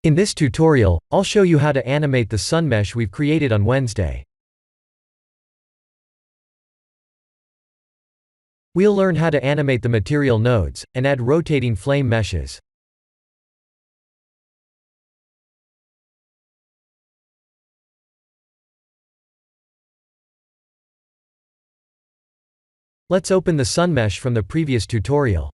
In this tutorial, I'll show you how to animate the sun mesh we've created on Wednesday. We'll learn how to animate the material nodes, and add rotating flame meshes. Let's open the sun mesh from the previous tutorial.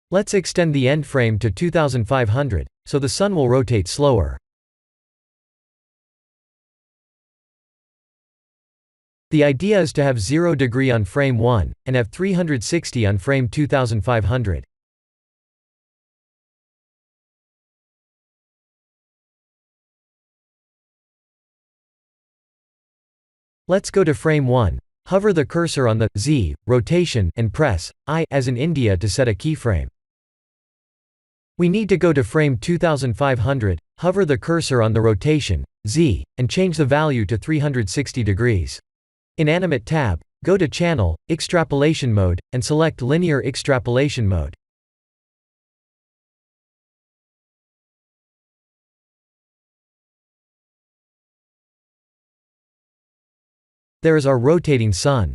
Let's extend the end frame to 2500, so the sun will rotate slower. The idea is to have 0 degree on frame 1, and have 360 on frame 2500. Let's go to frame 1. Hover the cursor on the Z, rotation, and press I as in India to set a keyframe. We need to go to frame 2500, hover the cursor on the rotation, Z, and change the value to 360 degrees. In Animate tab, go to Channel, Extrapolation Mode, and select Linear Extrapolation Mode. There is our rotating sun.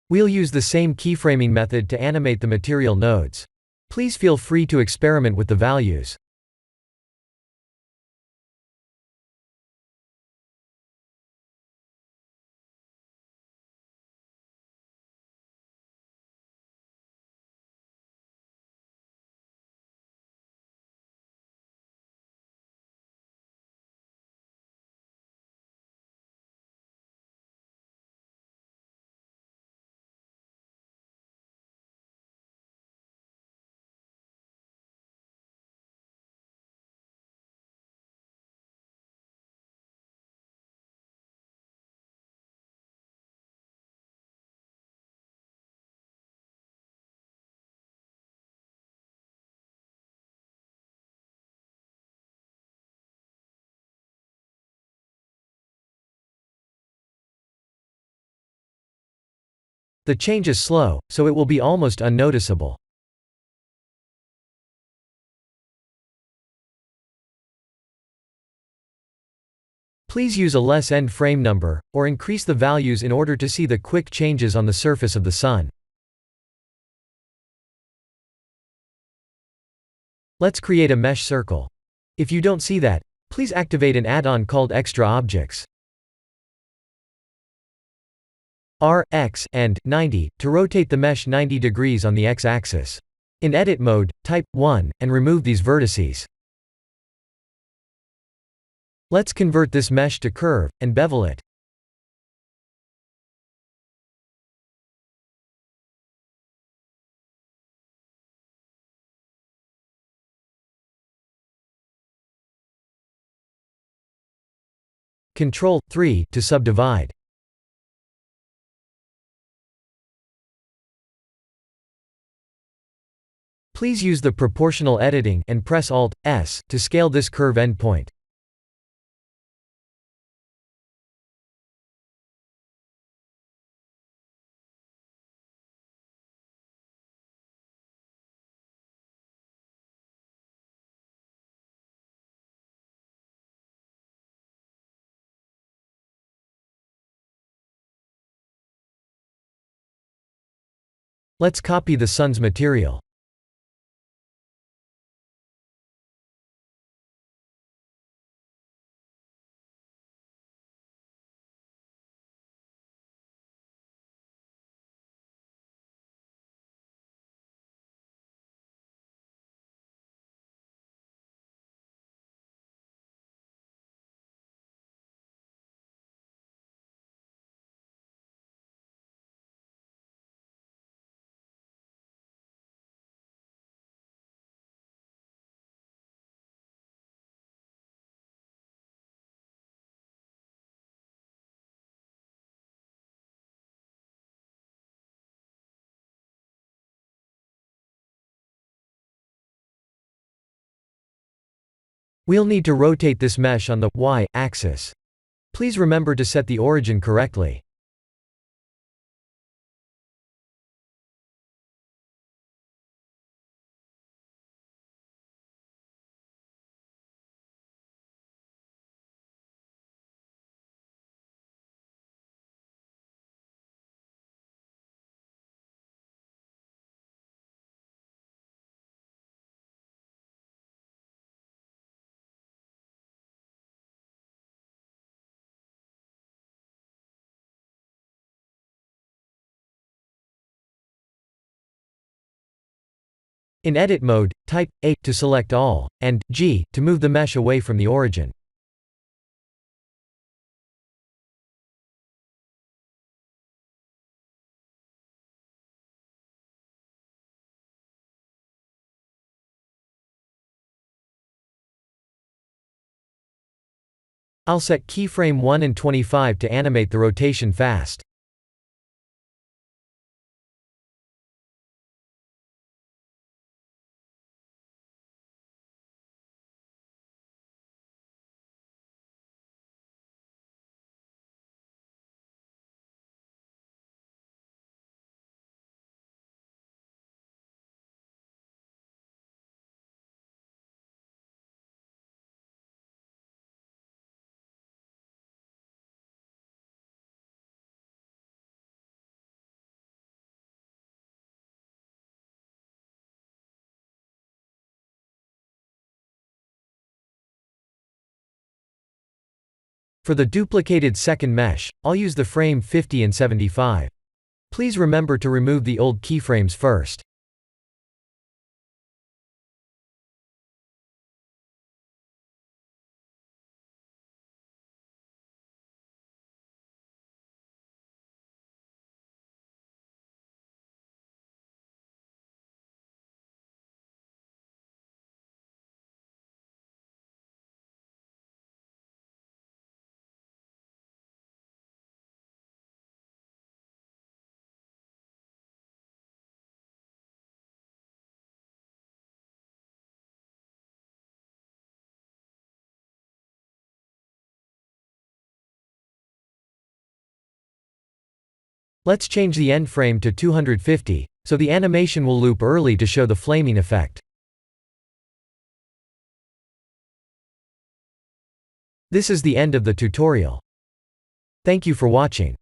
We'll use the same keyframing method to animate the material nodes. Please feel free to experiment with the values. The change is slow, so it will be almost unnoticeable. Please use a less end frame number, or increase the values in order to see the quick changes on the surface of the sun. Let's create a mesh circle. If you don't see that, please activate an add-on called Extra Objects. R, X, and 90 to rotate the mesh 90 degrees on the X-axis. In Edit mode, type 1, and remove these vertices. Let's convert this mesh to curve, and bevel it. Ctrl 3 to subdivide. Please use the proportional editing and press Alt S to scale this curve endpoint. Let's copy the sun's material. We'll need to rotate this mesh on the Y-axis. Please remember to set the origin correctly. In edit mode, type A to select all, and G to move the mesh away from the origin. I'll set keyframe 1 and 25 to animate the rotation fast. For the duplicated second mesh, I'll use the frame 50 and 75. Please remember to remove the old keyframes first. Let's change the end frame to 250, so the animation will loop early to show the flaming effect. This is the end of the tutorial. Thank you for watching.